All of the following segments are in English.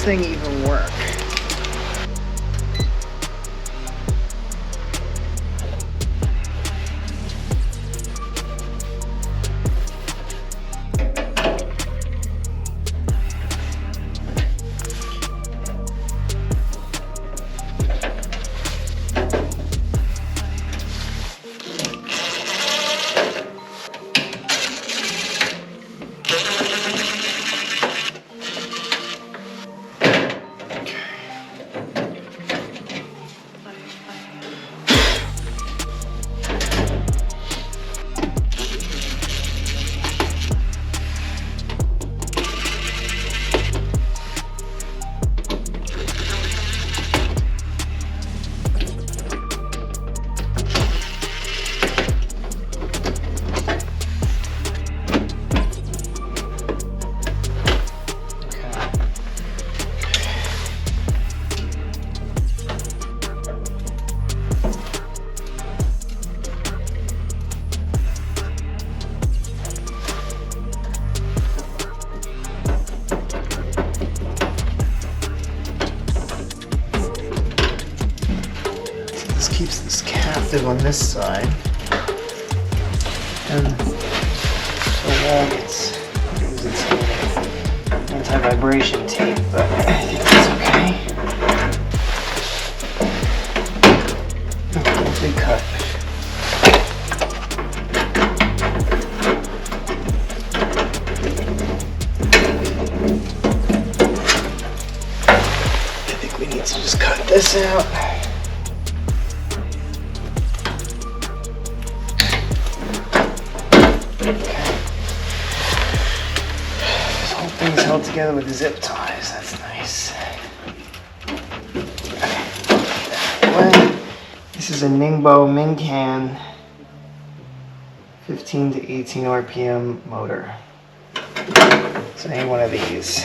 thing even work? Keeps this captive on this side, and the wall gets its anti-vibration tape, but I think that's okay. Oh, big cut. I think we need to just cut this out. Things held together with zip ties. That's nice. This is a Ningbo Mincan 15 to 18 RPM motor. So any one of these.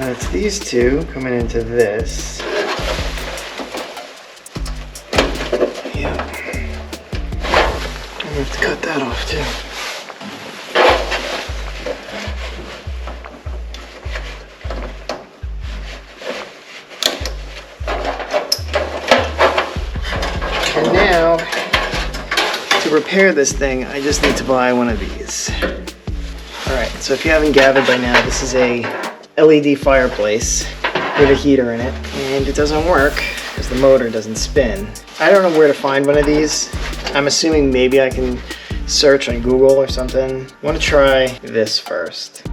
It's these two coming into this. Yeah. I have to cut that off too. And now, to repair this thing, I just need to buy one of these. Alright, so if you haven't gathered by now, this is a LED fireplace with a heater in it, and it doesn't work because the motor doesn't spin. I don't know where to find one of these. I'm assuming maybe I can search on Google or something. I want to try this first.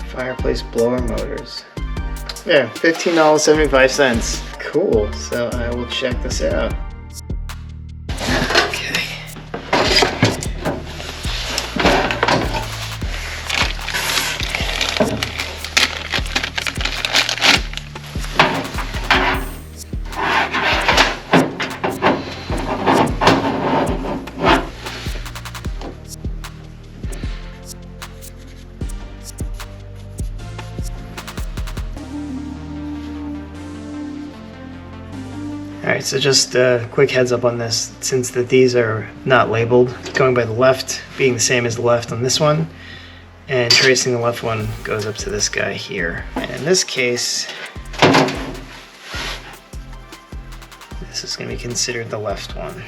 Fireplace blower motors. There, $15.75. Cool, so I will check this out. Alright, so just a quick heads up on this, since these are not labeled, going by the left being the same as the left on this one, and tracing the left one goes up to this guy here. And in this case, this is going to be considered the left one.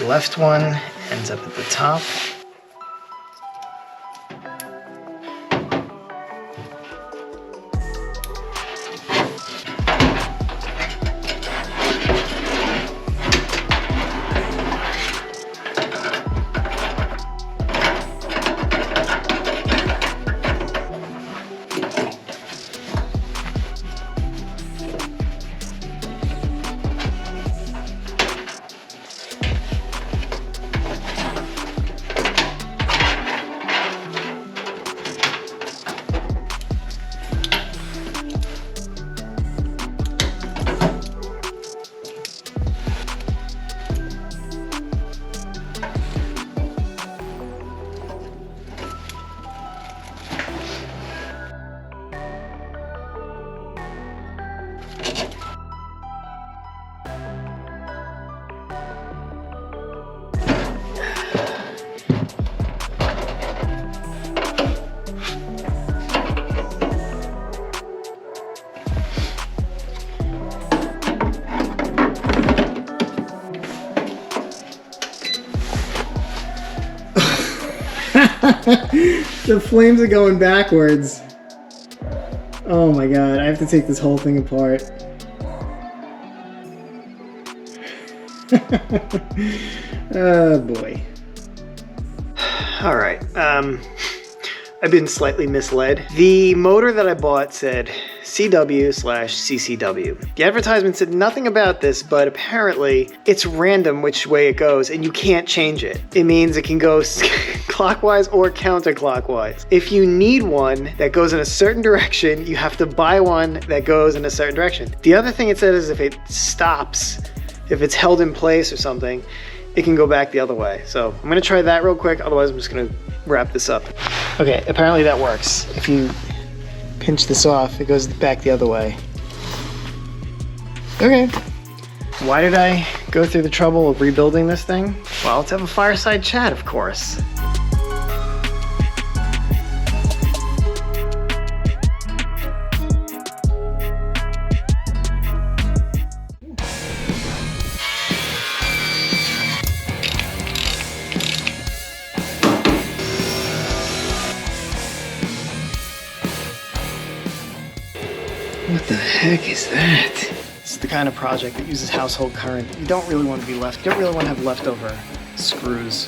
left one ends up at the top. The flames are going backwards. Oh my god, I have to take this whole thing apart. Oh boy. Alright, I've been slightly misled. The motor that I bought said CW/CCW. The advertisement said nothing about this, but apparently it's random which way it goes and you can't change it. It means it can go clockwise or counterclockwise. If you need one that goes in a certain direction, you have to buy one that goes in a certain direction. The other thing it said is if it stops, if it's held in place or something, it can go back the other way. So I'm gonna try that real quick, otherwise I'm just gonna wrap this up. Okay, apparently that works. If you pinch this off, it goes back the other way. Okay. Why did I go through the trouble of rebuilding this thing? Well, let's have a fireside chat, of course. What the heck is that? This is the kind of project that uses household current. You don't really want to be left. You don't really want to have leftover screws.